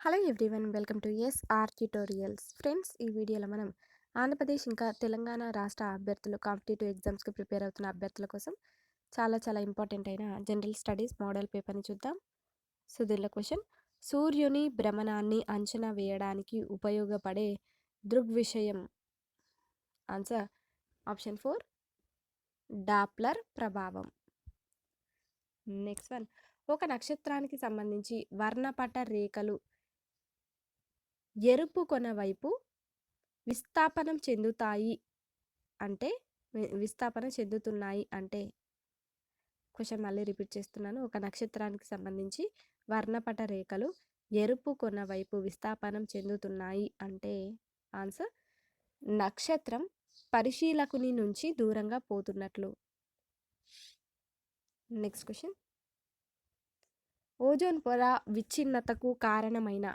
Hello everyone, welcome to SR tutorials. Friends, ఈ వీడియోలో మనం ఆంధ్రప్రదేశ్ ఇంకా తెలంగాణ రాష్ట్ర అభ్యర్థులు కాంపిటేటివ్ ఎగ్జామ్స్కి ప్రిపేర్ అవుతున్న అభ్యర్థుల కోసం చాలా ఇంపార్టెంట్ అయిన జనరల్ స్టడీస్ మోడల్ పేపర్ని చూద్దాం. సో దీనిలో క్వశ్చన్: సూర్యుని భ్రమణాన్ని అంచనా వేయడానికి ఉపయోగపడే దృగ్విషయం. ఆన్సర్ ఆప్షన్ 4, డాప్లర్ ప్రభావం. నెక్స్ట్ వన్: ఒక నక్షత్రానికి సంబంధించి వర్ణపట రేఖలు ఎరుపు కొన వైపు విస్థాపనం చెందుతున్నాయి అంటే క్వశ్చన్ మళ్ళీ రిపీట్ చేస్తున్నాను. ఒక నక్షత్రానికి సంబంధించి వర్ణపట రేఖలు ఎరుపు కొన వైపు విస్థాపనం చెందుతున్నాయి అంటే ఆన్సర్ నక్షత్రం పరిశీలకుని నుంచి దూరంగా పోతున్నట్లు. నెక్స్ట్ క్వశ్చన్: ఓజోన్ పొర విచ్ఛిన్నతకు కారణమైన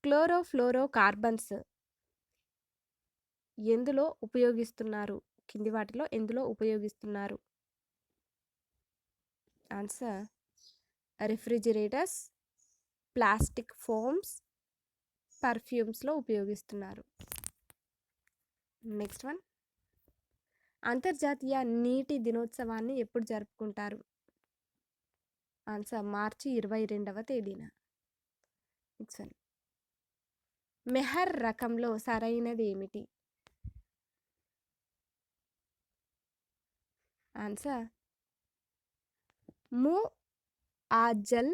క్లోరోఫ్లోరో కార్బన్స్ ఎందులో ఉపయోగిస్తున్నారు? కింది వాటిలో ఎందులో ఉపయోగిస్తున్నారు? ఆన్సర్ రిఫ్రిజిరేటర్స్, ప్లాస్టిక్ ఫోమ్స్, పర్ఫ్యూమ్స్లో ఉపయోగిస్తున్నారు. నెక్స్ట్ వన్: అంతర్జాతీయ నీటి దినోత్సవాన్ని ఎప్పుడు జరుపుకుంటారు? ఆన్సర్ మార్చి 22వ తేదీన. నెక్స్ట్ వన్: మెహర్ రకంలో సరైనది ఏమిటి? ఆన్సర్ ము ఆజల్,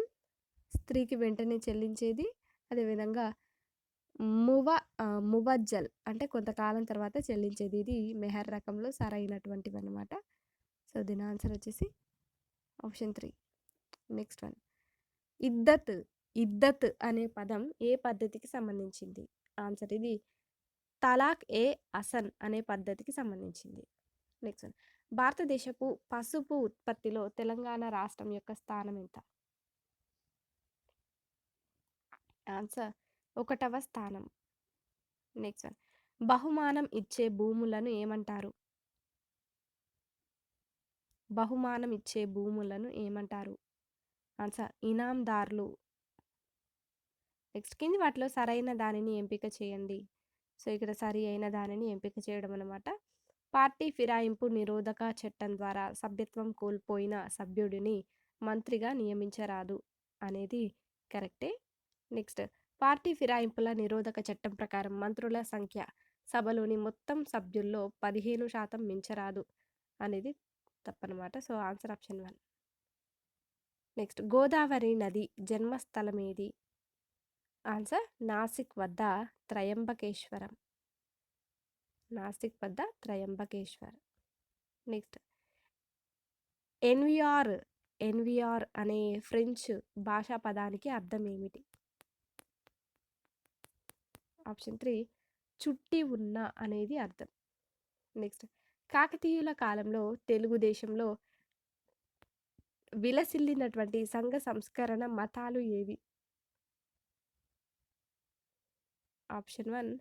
స్త్రీకి వెంటనే చెల్లించేది. అదేవిధంగా మువజ్జల్ అంటే కొంతకాలం తర్వాత చెల్లించేది. ఇది మెహర్ రకంలో సరైనటువంటివి అనమాట. సో దీని ఆన్సర్ వచ్చేసి ఆప్షన్ 3. నెక్స్ట్ వన్: ఇద్దత్ అనే పదం ఏ పద్ధతికి సంబంధించింది? ఆన్సర్ ఇది తలాక్ ఏ అసన్ అనే పద్ధతికి సంబంధించింది. నెక్స్ట్ వన్: భారతదేశపు పసుపు ఉత్పత్తిలో తెలంగాణ రాష్ట్రం యొక్క స్థానం ఎంత? ఆన్సర్ 1వ స్థానం. నెక్స్ట్ వన్: బహుమానం ఇచ్చే భూములను ఏమంటారు? ఆన్సర్ ఇనాందార్లు. నెక్స్ట్ కింది వాటిలో సరైన దానిని ఎంపిక చేయండి. సో ఇక్కడ సరి అయిన దానిని ఎంపిక చేయడం అనమాట. పార్టీ ఫిరాయింపు నిరోధక చట్టం ద్వారా సభ్యత్వం కోల్పోయిన సభ్యుడిని మంత్రిగా నియమించరాదు అనేది కరెక్టే. నెక్స్ట్: పార్టీ ఫిరాయింపుల నిరోధక చట్టం ప్రకారం మంత్రుల సంఖ్య సభలోని మొత్తం సభ్యుల్లో 15% మించరాదు అనేది తప్పనమాట. So answer option 1. Next: Godavari నది జన్మస్థలం ఏది? ఆన్సర్ నాసిక్ వద్ద త్రయంబకేశ్వరం. నెక్స్ట్: ఎన్విఆర్ అనే ఫ్రెంచ్ భాషా పదానికి అర్థం ఏమిటి? ఆప్షన్ 3, చుట్టి ఉన్న అనేది అర్థం. నెక్స్ట్: కాకతీయుల కాలంలో తెలుగుదేశంలో విలసిల్లినటువంటి సంఘ సంస్కరణ మతాలు ఏవి? ఆప్షన్ 1,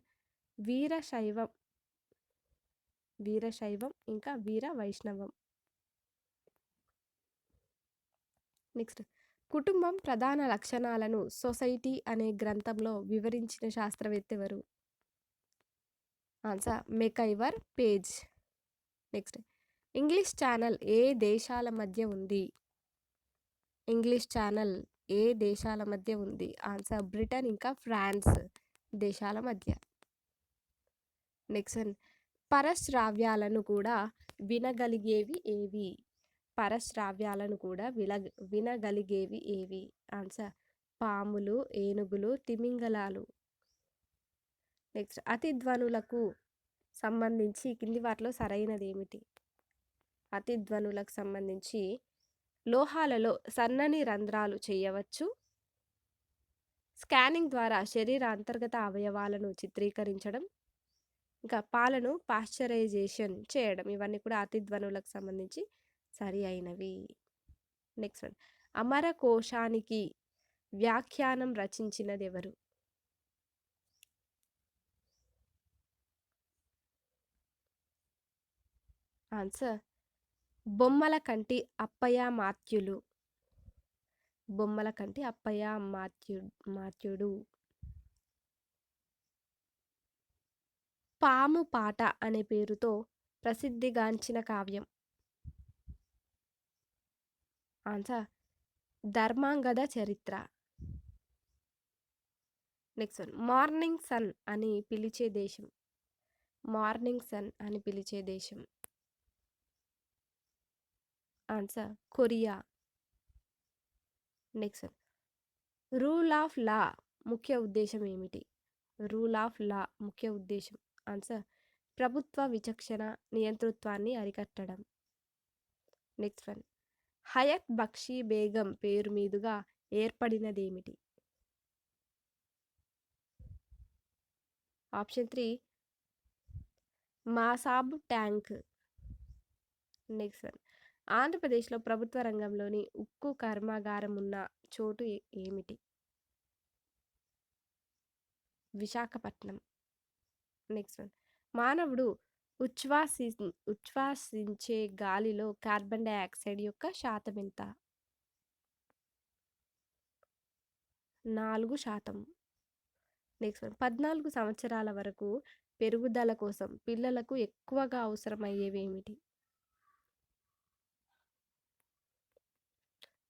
వీరశైవం ఇంకా వీర వైష్ణవం. నెక్స్ట్: కుటుంబం ప్రధాన లక్షణాలను సొసైటీ అనే గ్రంథంలో వివరించిన శాస్త్రవేత్త ఎవరు? Answer MacIver Page. Next: English channel ఏ దేశాల మధ్య ఉంది? ఆన్సర్ బ్రిటన్ ఇంకా ఫ్రాన్స్ దేశాల మధ్య. నెక్స్ట్: పరశ్రావ్యాలను కూడా వినగలిగేవి ఏవి? ఆన్సర్ పాములు, ఏనుగులు, తిమింగలాలు. నెక్స్ట్: అతిధ్వనులకు సంబంధించి కింది వాటిలో సరైనది ఏమిటి? అతిధ్వనులకు సంబంధించి లోహాలలో సన్నని రంధ్రాలు చేయవచ్చు, స్కానింగ్ ద్వారా శరీర అంతర్గత అవయవాలను చిత్రీకరించడం, ఇంకా పాలను పాశ్చరైజేషన్ చేయడం. ఇవన్నీ కూడా అతిధ్వనులకు సంబంధించి సరి అయినవి. నెక్స్ట్ వన్: అమరకోశానికి వ్యాఖ్యానం రచించినది ఎవరు? ఆన్సర్ బొమ్మల కంటి అప్పయ్య మాత్యులు. బొమ్మల కంటి అప్పయ్య మాత్యుడు. పాము పాట అనే పేరుతో ప్రసిద్ధిగాంచిన కావ్యం. ఆన్సర్ ధర్మాంగద చరిత్ర. నెక్స్ట్ వన్ మార్నింగ్ సన్ అని పిలిచే దేశం. మార్నింగ్ సన్ అని పిలిచే దేశం. Answer Korea. Next one rule of law ముఖ్య ఉద్దేశం ఏమిటి? రూల్ ఆఫ్ లా ముఖ్య ఉద్దేశం. ఆన్సర్ ప్రభుత్వ విచక్షణ నియంతృత్వాన్ని అరికట్టడం. నెక్స్ట్ వన్ హయత్ బక్షీ బేగం పేరు మీదుగా ఏర్పడినదేమిటి? Option 3 Masab tank. Next one ఆంధ్రప్రదేశ్లో ప్రభుత్వ రంగంలోని ఉక్కు కర్మాగారం ఉన్న చోటు ఏమిటి? విశాఖపట్నం. నెక్స్ట్ వన్ మానవుడు ఉచ్ఛ్వాసించే గాలిలో కార్బన్ డైఆక్సైడ్ యొక్క శాతం ఎంత? 4%. నెక్స్ట్ వన్ 14 సంవత్సరాల వరకు పెరుగుదల కోసం పిల్లలకు ఎక్కువగా అవసరమయ్యేవి ఏమిటి?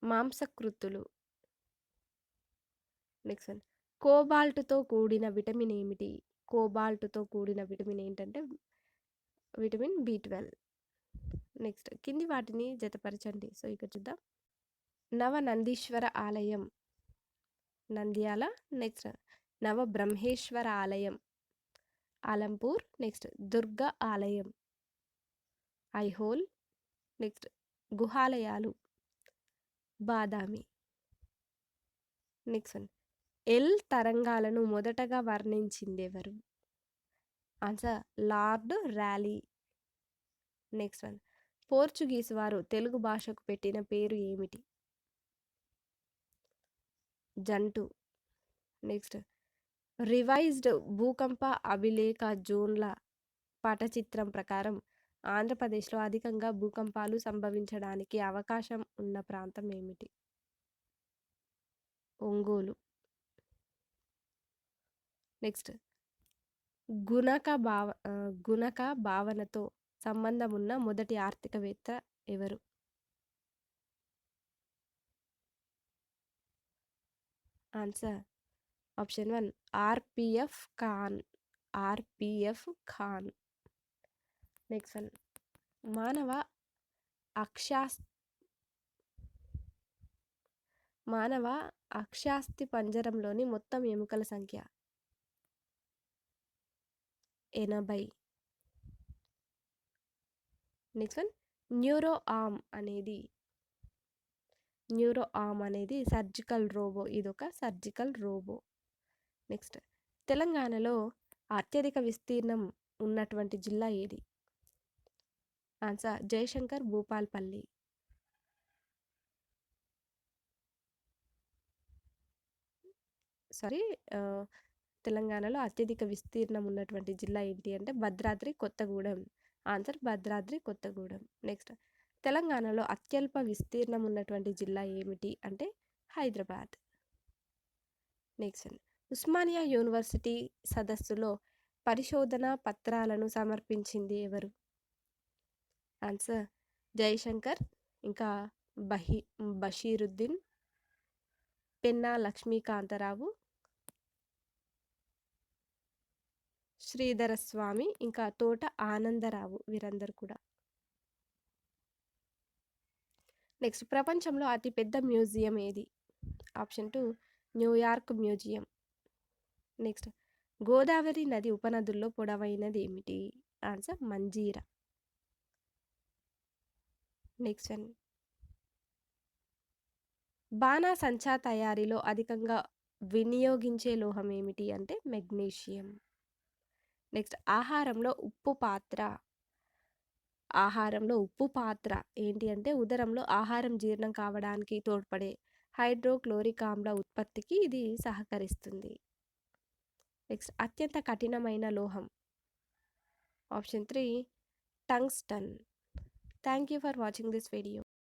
మాంసకృత్తులు. నెక్స్ట్ వన్ కోబాల్ట్తో కూడిన విటమిన్ ఏమిటి? కోబాల్ట్తో కూడిన విటమిన్ ఏంటంటే విటమిన్ B12. నెక్స్ట్ కింది వాటిని జతపరచండి. సో ఇక్కడ చూద్దాం. నవనందీశ్వర ఆలయం నంద్యాల. నెక్స్ట్ నవబ్రహ్మేశ్వర ఆలయం అలంపూర్. నెక్స్ట్ దుర్గ ఆలయం ఐహోల్. నెక్స్ట్ గుహాలయాలు బాదామి. నెక్స్ట్ వన్ ఎల్ తరంగాలను మొదటగా వర్ణించిందెవరు? Answer Lord Rayleigh. Next one Portuguese వారు తెలుగు భాషకు పెట్టిన పేరు ఏమిటి? జంటు. నెక్స్ట్ రివైజ్డ్ భూకంప అభిలేఖ జోన్ల పటచిత్రం ప్రకారం ఆంధ్రప్రదేశ్లో అధికంగా భూకంపాలు సంభవించడానికి అవకాశం ఉన్న ప్రాంతం ఏమిటి? ఒంగోలు. నెక్స్ట్ గుణక భావనతో సంబంధం ఉన్న మొదటి ఆర్థికవేత్త ఎవరు? Answer option 1 RPF Khan. RPF Khan. Next one మానవ అక్షాస్తి పంజరంలోని మొత్తం ఎముకల సంఖ్య 80. నెక్స్ట్ వన్ న్యూరో ఆర్మ్ అనేది సర్జికల్ రోబో. ఇదొక సర్జికల్ రోబో. నెక్స్ట్ తెలంగాణలో అత్యధిక విస్తీర్ణం ఉన్నటువంటి జిల్లా ఏది? ఆన్సర్ జయశంకర్ భూపాల్పల్లి. తెలంగాణలో అత్యధిక విస్తీర్ణం ఉన్నటువంటి జిల్లా ఏంటి అంటే భద్రాద్రి కొత్తగూడెం. ఆన్సర్ భద్రాద్రి కొత్తగూడెం. నెక్స్ట్ తెలంగాణలో అత్యల్ప విస్తీర్ణం ఉన్నటువంటి జిల్లా ఏమిటి అంటే హైదరాబాద్. నెక్స్ట్ ఉస్మానియా యూనివర్సిటీ సదస్సులో పరిశోధన పత్రాలను సమర్పించింది ఎవరు? ఆన్సర్ జయశంకర్ ఇంకా బషీరుద్దీన్, పెన్నా లక్ష్మీకాంతరావు, శ్రీధర స్వామి ఇంకా తోట ఆనందరావు. వీరందరూ కూడా. నెక్స్ట్ ప్రపంచంలో అతిపెద్ద మ్యూజియం ఏది? Option 2 New York museum. Next Godavari నది ఉపనదుల్లో పొడవైనది ఏమిటి? ఆన్సర్ మంజీరా. నెక్స్ట్ వన్ బాణాసంచా తయారీలో అధికంగా వినియోగించే లోహం ఏమిటి అంటే మెగ్నీషియం. నెక్స్ట్ ఆహారంలో ఉప్పు పాత్ర ఏంటి అంటే ఉదరంలో ఆహారం జీర్ణం కావడానికి తోడ్పడే హైడ్రోక్లోరిక్ ఆమ్ల ఉత్పత్తికి ఇది సహకరిస్తుంది. నెక్స్ట్ అత్యంత కఠినమైన లోహం. Option 3 tungsten. Thank you for watching this video.